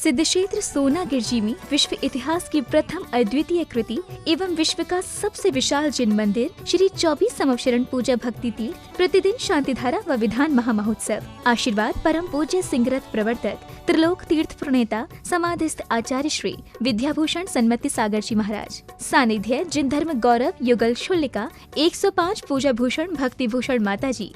सिद्धक्षेत्र सोनागिर जी में विश्व इतिहास की प्रथम अद्वितीय कृति एवं विश्व का सबसे विशाल जिन मंदिर श्री 24 समवशरण पूजा भक्ति तीर्थ प्रतिदिन शांतिधारा व विधान महामहोत्सव। आशीर्वाद परम पूज्य सिंहरथ प्रवर्तक त्रिलोक तीर्थ प्रणेता समाधिस्थ आचार्य श्री विद्याभूषण सन्मति सागर जी महाराज। सानिध्य जिन धर्म गौरव युगल शुल्लिका 105 पूजा भूषण भक्ति भूषण माता जी।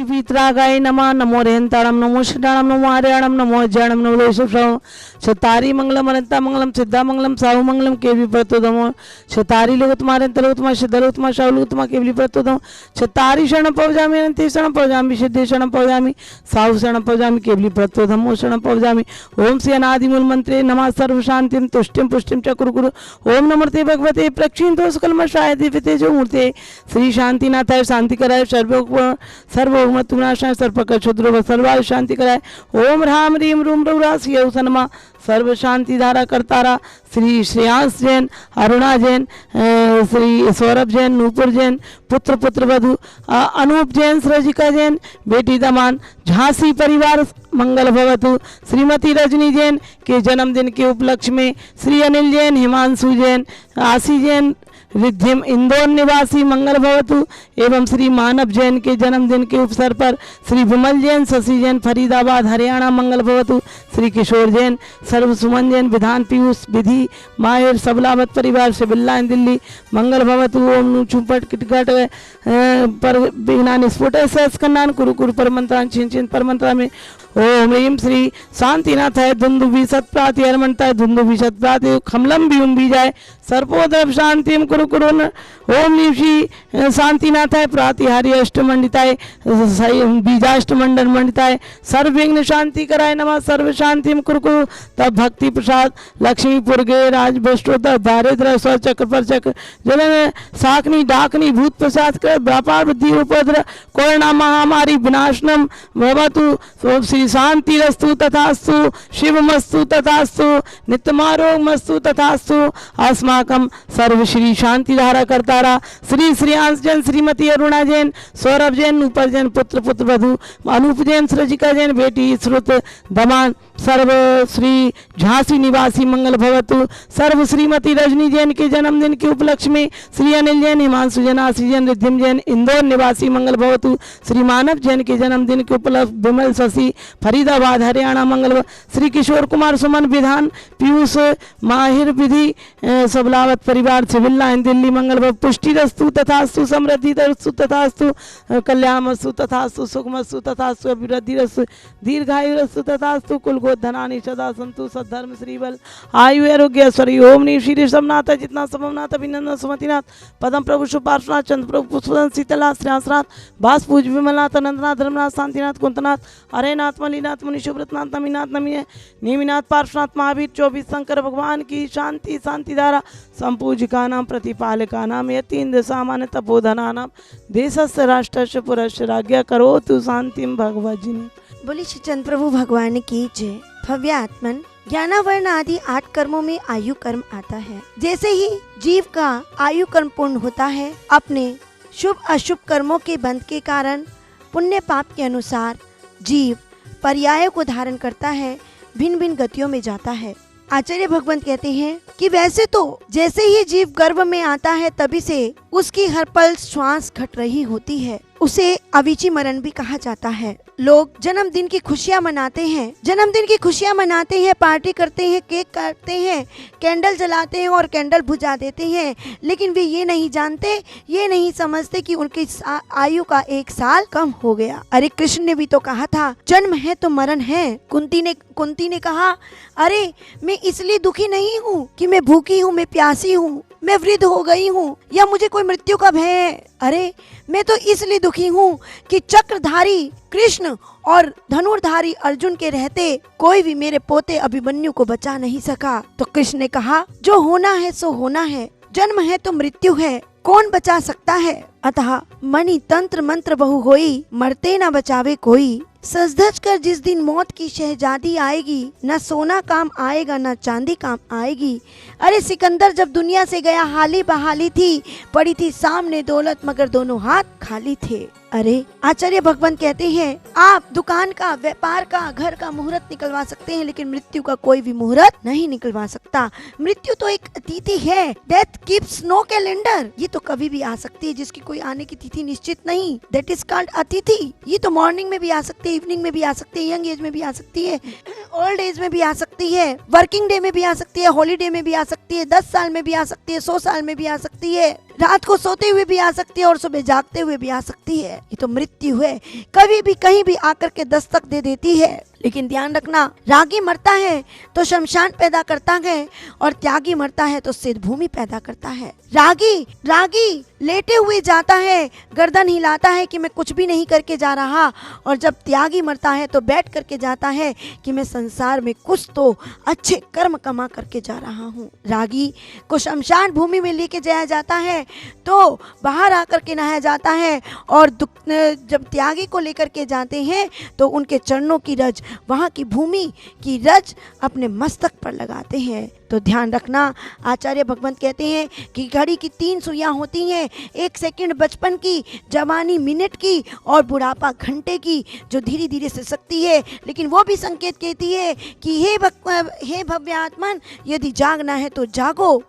वीतरागाय नमः। नमो रेहंताणम नमो षडाणम नमो आर्याणम नमो ज्ञानम नमो लोशव शतारी मंगलम अनंता मंगलम सिद्धा मंगलम साहु मंगलम केवली प्रतोदम शतारी लोगोत्तमा अनंतलोगोत्तमा सिद्धलोगोत्तमा शाहुलोगोत्तमा केवली प्रतोदम शतारी शरण पवजामि अनंते शरण पवजामि सिद्धे शरण पवजामि साहु शरण पवजामि केवली प्रतोदम ओ शरण पवजामि। ओम श्री अनादिमूल मंत्रे नमः सर्व शांतिम तुष्टिम पुष्टिम च कुरु कुरु। ओम नमस्ते भगवते प्रक्षिणतो सकलमशाय दिव्यते जो मूर्ते श्री शांतिनाथाय शांति कराय सर्वभौम तुमनाशाय सर्पकक्षुद्रो सर्वाय शांति कराय। ओम राम रीम रूम रघुरासी सनमा सर्व शांति धारा करतारा श्री श्रेयांश जैन अरुणा जैन श्री सौरभ जैन नूपुर जैन पुत्र पुत्र वधु अनूप जैन सृजिका जैन बेटी दमान झांसी परिवार मंगल भवतु। श्रीमती रजनी जैन के जन्मदिन के उपलक्ष्य में श्री अनिल जैन हिमांशु जैन आशी जैन रिद्धिम इंदौर निवासी मंगल भवतु एवं श्री मानव जैन के जन्मदिन के अवसर पर श्री विमल जैन शशि जैन फरीदाबाद हरियाणा मंगल भवतु। श्री किशोर जैन सर्व सुमन जैन विधान पीयूष विधि माहिर सबलावत परिवार से बिल्ला दिल्ली मंगल भवतु। ओम नु चुपट किटकट पर विघ्नानि स्फुट कन्नान कुरु कुरु परमंत्रान छिन छिन परमंत्रा में। ओम ह्रीम श्री शांतिनाथ है धुंधु सत्प्राति हरमंता है धुंधु सत्प्राति खमलम भी उन जाए सर्पोदर शांतिम कुरु कुरु। ओम ह्रीम श्री शांतिनाथ है प्रातिहारी अष्टमंडिताय बीजाष्टमंडन मंडिताय सर्वविघ्न शांति कराय नमः सर्व शांतिम कुरु कुरु। तब भक्ति प्रसाद लक्ष्मीपुर गे राज भ्रष्टोत्तर दारिद्र स्व चक्र पर चक्र जलन साकनी डाकनी भूत प्रसाद कर व्यापार बुद्धि उपद्र कोरोना महामारी विनाशनम भवतु। श्री शांति रस्तु तथास्तु शिवमस्तु तथास्तु नित्यमारोग मस्तु तथास्तु। अस्माकं सर्व श्री शांति धारा करतारा श्री श्रेयांश जैन श्रीमती अरुणा जैन सौरभ जैन नूपर जैन पुत्र पुत्र वधु अनूप जैन सृजिका जैन बेटी श्रुत दमान सर्व श्री झांसी निवासी मंगल भवतु। सर्व श्रीमती रजनी जैन के जन्मदिन के उपलक्ष्य में श्री अनिल जैन हिमांशु जैन आशी जैन रिद्धिम जैन इंदौर निवासी मंगल भवतु। श्री मानव जैन के जन्मदिन के उपलक्ष्य विमल शशि फरीदाबाद हरियाणा मंगल। श्री किशोर कुमार सुमन विधान पीयूष माहिर विधि सबलावत परिवार से बिल्ला दिल्ली मंगल। पुष्टि रस्तु तथास्तु समृद्धि रस्तु तथास्तु कल्याणमस्तु तथास्तु सुखमस्तु तथास्तु अभिवृद्धि रस्तु दीर्घायु रस्तु तथास्तु कुल धनानि सदा संतु सद्धर्म श्रीबल आयु आरोग्य ऐश्वर्य। ओम नी श्री ऋषभनाथ जितना समनाथ अभिनंदन सुमतिनाथ पदम प्रभु सुपार्श्वनाथ चंद्र प्रभु पुष्पदन शीतलनाथ श्रेयांसनाथ भास पूज विमलनाथ अनंतनाथ धर्मनाथ शांतिनाथ कुंतनाथ अरेनाथ मलिनाथ मुनि शुभ्रतनाथ नमीनाथ नमी नेमिनाथ पार्श्वनाथ महावीर 24 शंकर भगवान की शांति शांति धारा संपूजिका नाम प्रतिपालिका नाम यतीन्द्र सामान्य तपोधना नाम देशस्य राष्ट्रस्य पुरस्य राज्ञा करोतु शांतिम भगवत जी ने। बोली श्री चंद्र प्रभु भगवान की जय। भव्य आत्मन ज्ञानावर्ण आदि 8 कर्मों में आयु कर्म आता है। जैसे ही जीव का आयु कर्म पूर्ण होता है अपने शुभ अशुभ कर्मों के बंध के कारण पुण्य पाप के अनुसार जीव पर्यायों को धारण करता है, भिन्न भिन्न गतियों में जाता है। आचार्य भगवंत कहते हैं कि वैसे तो जैसे ही जीव गर्भ में आता है तभी से उसकी हर पल श्वास घट रही होती है, उसे अविची मरण भी कहा जाता है। लोग जन्मदिन की खुशियाँ मनाते हैं, पार्टी करते हैं, केक काटते हैं, कैंडल जलाते हैं और कैंडल बुझा देते हैं, लेकिन वे ये नहीं जानते, ये नहीं समझते कि उनकी आयु का 1 साल कम हो गया। अरे कृष्ण ने भी तो कहा था जन्म है तो मरण है। कुंती ने कहा अरे मैं इसलिए दुखी नहीं हूँ कि मैं भूखी हूँ, मैं प्यासी हूँ, मैं वृद्ध हो गई हूँ या मुझे कोई मृत्यु का भय है। अरे मैं तो इसलिए दुखी हूँ कि चक्रधारी कृष्ण और धनुर्धारी अर्जुन के रहते कोई भी मेरे पोते अभिमन्यु को बचा नहीं सका। तो कृष्ण ने कहा जो होना है सो होना है, जन्म है तो मृत्यु है, कौन बचा सकता है। अतः मणि तंत्र मंत्र बहु होई, मरते न बचावे कोई। सज धज कर जिस दिन मौत की शहजादी आएगी, न सोना काम आएगा न चांदी काम आएगी। अरे सिकंदर जब दुनिया से गया हाली बहाली थी, पड़ी थी सामने दौलत मगर दोनों हाथ खाली थे। अरे आचार्य भगवंत कहते हैं आप दुकान का, व्यापार का, घर का मुहूर्त निकलवा सकते हैं, लेकिन मृत्यु का कोई भी मुहूर्त नहीं निकलवा सकता। मृत्यु तो एक तिथि है, डेथ कीप्स नो कैलेंडर। ये तो कभी भी आ सकती है, जिसकी कोई आने की तिथि निश्चित नहीं, दैट इज कॉल्ड अतिथि। ये तो मॉर्निंग में भी आ सकती है, इवनिंग में भी आ सकती है, यंग एज में भी आ सकती है, ओल्ड एज में भी आ सकती है, वर्किंग डे में भी आ सकती है, हॉलीडे में भी आ सकती है, 10 साल में भी आ सकती है, 100 साल में भी आ सकती है, रात को सोते हुए भी आ सकती है और सुबह जागते हुए भी आ सकती है। ये तो मृत्यु है, कभी भी कहीं भी आकर के दस्तक दे देती है। लेकिन ध्यान रखना, रागी मरता है तो शमशान पैदा करता है और त्यागी मरता है तो सिद्ध भूमि पैदा करता है। रागी लेटे हुए जाता है, गर्दन हिलाता है कि मैं कुछ भी नहीं करके जा रहा, और जब त्यागी मरता है तो बैठ करके जाता है कि मैं संसार में कुछ तो अच्छे कर्म कमा करके जा रहा हूँ। रागी को शमशान भूमि में लेके जाया जाता है तो बाहर आकर के नहाया जाता है, और जब त्यागी को लेकर के जाते हैं तो उनके चरणों की रज, वहाँ की भूमि की रज अपने मस्तक पर लगाते हैं। तो ध्यान रखना, आचार्य भगवंत कहते हैं कि घड़ी की 3 सुइयां होती हैं, 1 सेकंड बचपन की, जवानी मिनट की और बुढ़ापा घंटे की, जो धीरे धीरे से सकती है, लेकिन वो भी संकेत कहती है कि हे भव्य आत्मन, यदि जागना है तो जागो।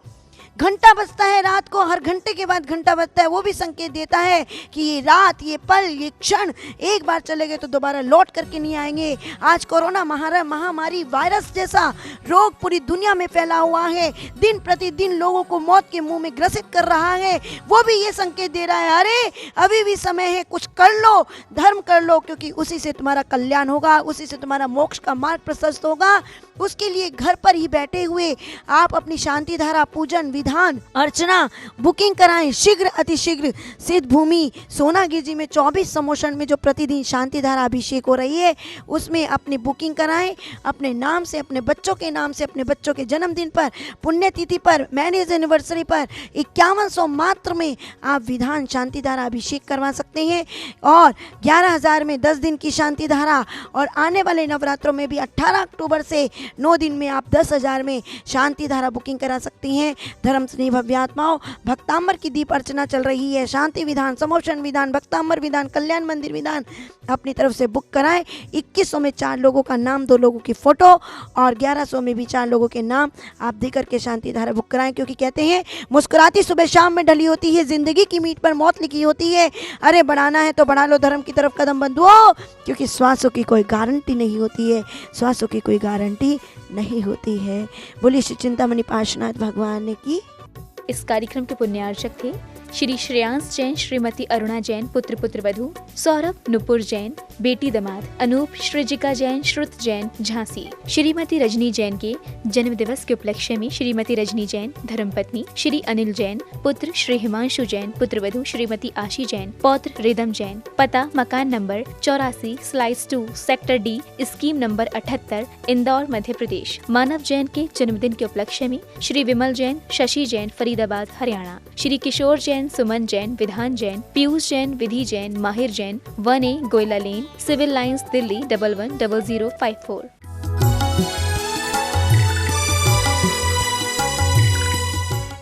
घंटा बजता है रात को, हर घंटे के बाद घंटा बजता है, वो भी संकेत देता है कि ये रात, ये पल, ये क्षण एक बार चले गए तो दोबारा लौट करके नहीं आएंगे। आज कोरोना महामारी वायरस जैसा रोग पूरी दुनिया में फैला हुआ है, दिन प्रतिदिन लोगों को मौत के मुंह में ग्रसित कर रहा है, वो भी ये संकेत दे रहा है अरे अभी भी समय है, कुछ कर लो, धर्म कर लो, क्योंकि उसी से तुम्हारा कल्याण होगा, उसी से तुम्हारा मोक्ष का मार्ग प्रशस्त होगा। उसके लिए घर पर ही बैठे हुए आप अपनी शांति धारा, पूजन, विधान, अर्चना बुकिंग कराएं शीघ्र अतिशीघ्र। सिद्ध भूमि सोनागिर जी में 24 समोशन में जो प्रतिदिन शांति धारा अभिषेक हो रही है, उसमें अपनी बुकिंग कराएं, अपने नाम से, अपने बच्चों के नाम से, अपने बच्चों के जन्मदिन पर, पुण्यतिथि पर, मैरिज एनिवर्सरी पर 5100 मात्र में आप विधान शांति धारा अभिषेक करवा सकते हैं। और 11,000 में 10 दिन की शांति धारा, और आने वाले नवरात्रों में भी 18 अक्टूबर से 9 दिन में आप 10,000 में शांति धारा बुकिंग करा सकती हैं। धर्म स्नेह भव्यात्माओं, भक्तांबर की दीप अर्चना चल रही है, शांति विधान, समोशन विधान, भक्तांबर विधान, कल्याण मंदिर विधान अपनी तरफ से बुक कराएं। 2100 में 4 लोगों का नाम, 2 लोगों की फोटो, और 1100 में भी 4 लोगों के नाम आप देकर के शांति धारा बुक कराएं, क्योंकि कहते हैं मुस्कुराती सुबह शाम में ढली होती है, जिंदगी की मीट पर मौत लिखी होती है। अरे बढ़ाना है तो बढ़ा लो, धर्म की तरफ कदम बंधुओ, क्योंकि श्वासों की कोई गारंटी नहीं होती है, श्वासों की कोई गारंटी नहीं होती है। बोलिए श्री चिंतामणि पार्श्वनाथ भगवान की। इस कार्यक्रम के पुण्यार्चक थे श्री श्रेयांश जैन, श्रीमती अरुणा जैन, पुत्र वधू, सौरभ नुपुर जैन, बेटी दमाद, अनूप, सृजिका जैन, श्रुत जैन, झांसी। श्रीमती रजनी जैन के जन्म दिवस के उपलक्ष्य में श्रीमती रजनी जैन, धर्मपत्नी, श्री अनिल जैन, पुत्र श्री हिमांशु जैन, पुत्रवधू श्रीमती आशी जैन, पौत्र रिदम जैन। पता मकान number 84/2 sector D, scheme number 78, Indore, Madhya Pradesh. Manav Jain के जन्मदिन के उपलक्ष्य में श्री विमल जैन, शशि जैन, फरीदाबाद, हरियाणा। श्री किशोर जैन, सुमन जैन, विधान जैन, पीयूष जैन, विधि जैन, माहिर जैन, 1A गोयला लेन, सिविल लाइंस, दिल्ली 110054।